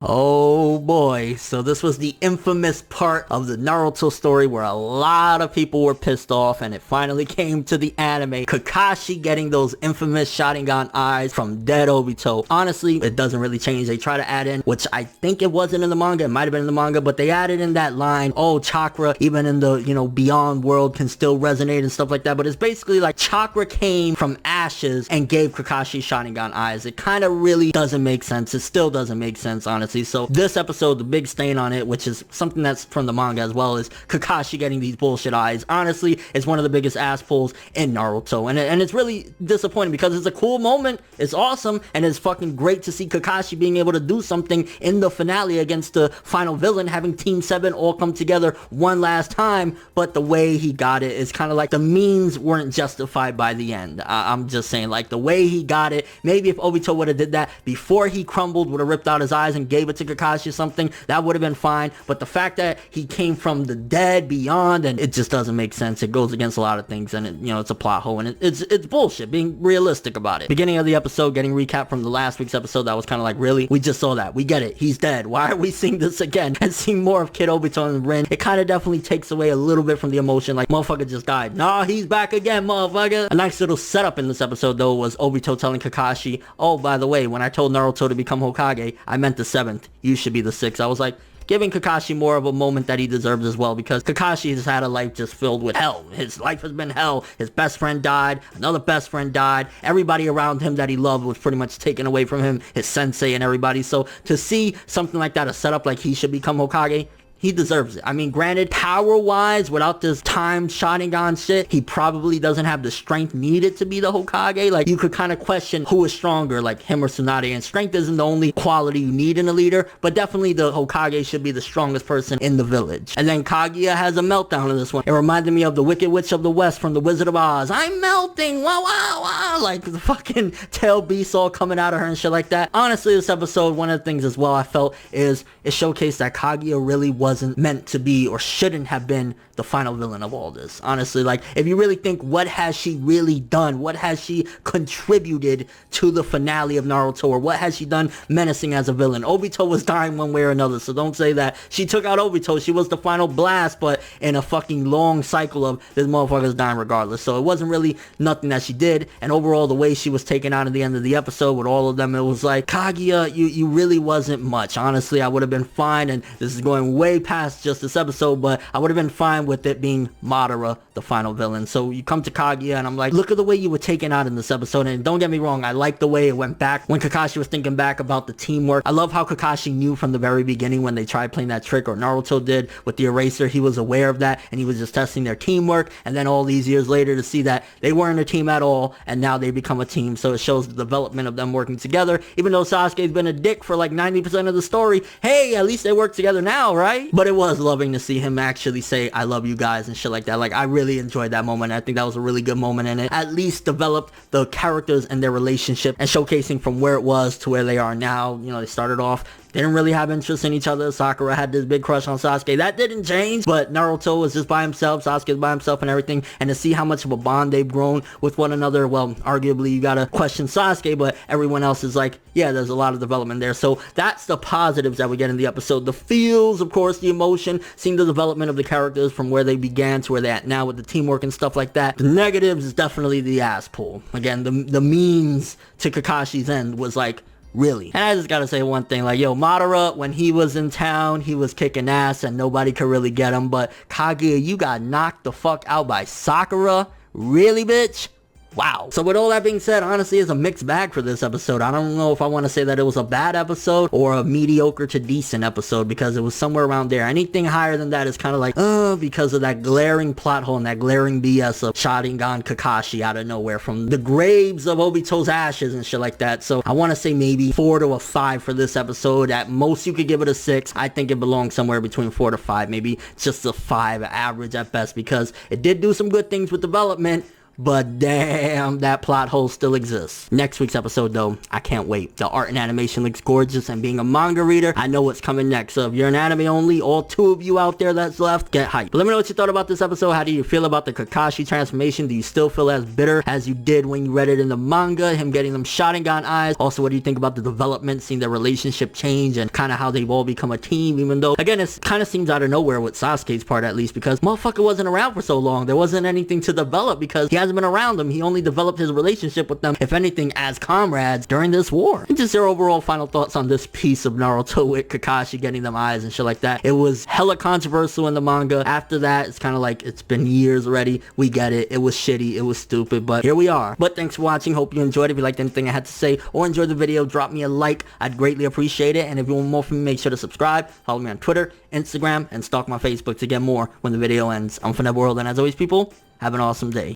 Oh boy, so this was the infamous part of the Naruto story where a lot of people were pissed off and it finally came to the anime. Kakashi getting those infamous Sharingan eyes from dead Obito. Honestly, it doesn't really change. They try to add in, which I think it wasn't in the manga, it might have been in the manga, but they added in that line, oh, chakra, even in the, beyond world can still resonate and stuff like that, but it's basically like chakra came from ashes and gave Kakashi Sharingan eyes. It kind of really doesn't make sense. It still doesn't make sense, honestly. So this episode, the big stain on it, which is something that's from the manga as well, is Kakashi getting these bullshit eyes. Honestly, it's one of the biggest ass pulls in Naruto. And it's really disappointing because it's a cool moment. It's awesome. And it's fucking great to see Kakashi being able to do something in the finale against the final villain, having Team 7 all come together one last time. But the way he got it is kind of like the means weren't justified by the end. I'm just saying, like, the way he got it, maybe if Obito would have did that before he crumbled, would have ripped out his eyes and gave it to Kakashi or something, that would have been fine. But the fact that he came from the dead beyond, and it just doesn't make sense. It goes against a lot of things, and it's a plot hole, and it's bullshit, being realistic about it. Beginning of the episode, getting recap from the last week's episode, that was kind of like, really? We just saw that. We get it. He's dead. Why are we seeing this again? And seeing more of Kid Obito and Rin, it kind of definitely takes away a little bit from the emotion, like, motherfucker just died. Nah, he's back again, motherfucker. A nice little setup in this episode, though, was Obito telling Kakashi, oh, by the way, when I told Naruto to become Hokage, I meant the 7th. You should be the 6th. I was like, giving Kakashi more of a moment that he deserves as well, because Kakashi has had a life just filled with hell. His life has been hell. His best friend died. Another best friend died. Everybody around him that he loved was pretty much taken away from him. His sensei and everybody. So to see something like that, a setup like he should become Hokage, he deserves it. I mean, granted, power-wise, without this timed Sharingan shit, he probably doesn't have the strength needed to be the Hokage. Like, you could kind of question who is stronger, like him or Tsunade, and strength isn't the only quality you need in a leader, but definitely the Hokage should be the strongest person in the village. And then Kaguya has a meltdown in this one. It reminded me of the Wicked Witch of the West from The Wizard of Oz. I'm melting! Wow, wow, wow! Like, the fucking tail beast all coming out of her and shit like that. Honestly, this episode, one of the things as well I felt is it showcased that Kaguya really wasn't meant to be or shouldn't have been the final villain of all this. Honestly, like, if you really think, what has she really done? What has she contributed to the finale of Naruto? Or what has she done menacing as a villain? Obito was dying one way or another, so don't say that she took out Obito. She was the final blast, but in a fucking long cycle of this motherfucker's dying regardless. So it wasn't really nothing that she did. And overall, the way she was taken out at the end of the episode with all of them, it was like, Kaguya, you really wasn't much. Honestly, I would have been fine, and this is going way past just this episode, but I would have been fine with it being Madara, the final villain. So you come to Kaguya, and I'm like, look at the way you were taken out in this episode. And don't get me wrong, I like the way it went back when Kakashi was thinking back about the teamwork. I love how Kakashi knew from the very beginning when they tried playing that trick, or Naruto did with the eraser. He was aware of that, and he was just testing their teamwork. And then all these years later to see that they weren't a team at all, and now they become a team. So it shows the development of them working together. Even though Sasuke's been a dick for like 90% of the story, hey, at least they work together now, right? But it was loving to see him actually say, I love you guys and shit like that. Like, I really enjoyed that moment. I think that was a really good moment, and it at least developed the characters and their relationship, and showcasing from where it was to where they are now. They started off, they didn't really have interest in each other. Sakura had this big crush on Sasuke. That didn't change, but Naruto was just by himself, Sasuke's by himself and everything. And to see how much of a bond they've grown with one another, well, arguably you gotta question Sasuke, but everyone else is like, yeah, there's a lot of development there. So that's the positives that we get in the episode. The feels, of course, the emotion, seeing the development of the characters from where they began to where they're at now with the teamwork and stuff like that. The negatives is definitely the ass pull. Again, the means to Kakashi's end was like, really. And I just gotta say one thing, like, yo, Madara, when he was in town, he was kicking ass and nobody could really get him, but Kaguya, you got knocked the fuck out by Sakura? Really, bitch? Wow. So with all that being said, honestly, it's a mixed bag for this episode. I don't know if I want to say that it was a bad episode or a mediocre to decent episode, because it was somewhere around there. Anything higher than that is kind of like, because of that glaring plot hole and that glaring BS of Sharingan Kakashi out of nowhere from the graves of Obito's ashes and shit like that. So I want to say maybe 4 to a 5 for this episode. At most, you could give it a 6. I think it belongs somewhere between 4 to 5, maybe just a 5 average at best, because it did do some good things with development. but damn, that plot hole still exists. Next week's episode though, I can't wait. The art and animation looks gorgeous, and being a manga reader, I know what's coming next. So if you're an anime only, all 2 of you out there that's left, get hyped. But let me know what you thought about this episode. How do you feel about the Kakashi transformation? Do you still feel as bitter as you did when you read it in the manga, him getting them Sharingan eyes? Also, what do you think about the development, seeing their relationship change and kind of how they've all become a team, even though, again, it kind of seems out of nowhere with Sasuke's part, at least, because motherfucker wasn't around for so long. There wasn't anything to develop because he hasn't been around them. He only developed his relationship with them, if anything, as comrades during this war. And just your overall final thoughts on this piece of Naruto with Kakashi getting them eyes and shit like that. It was hella controversial in the manga. After that, it's kind of like, it's been years already. We get it. It was shitty. It was stupid, but here we are. But thanks for watching. Hope you enjoyed. If you liked anything I had to say or enjoyed the video, drop me a like. I'd greatly appreciate it. And if you want more from me, make sure to subscribe. Follow me on Twitter, Instagram, and stalk my Facebook to get more when the video ends. I'm Finette World, and as always, people, have an awesome day.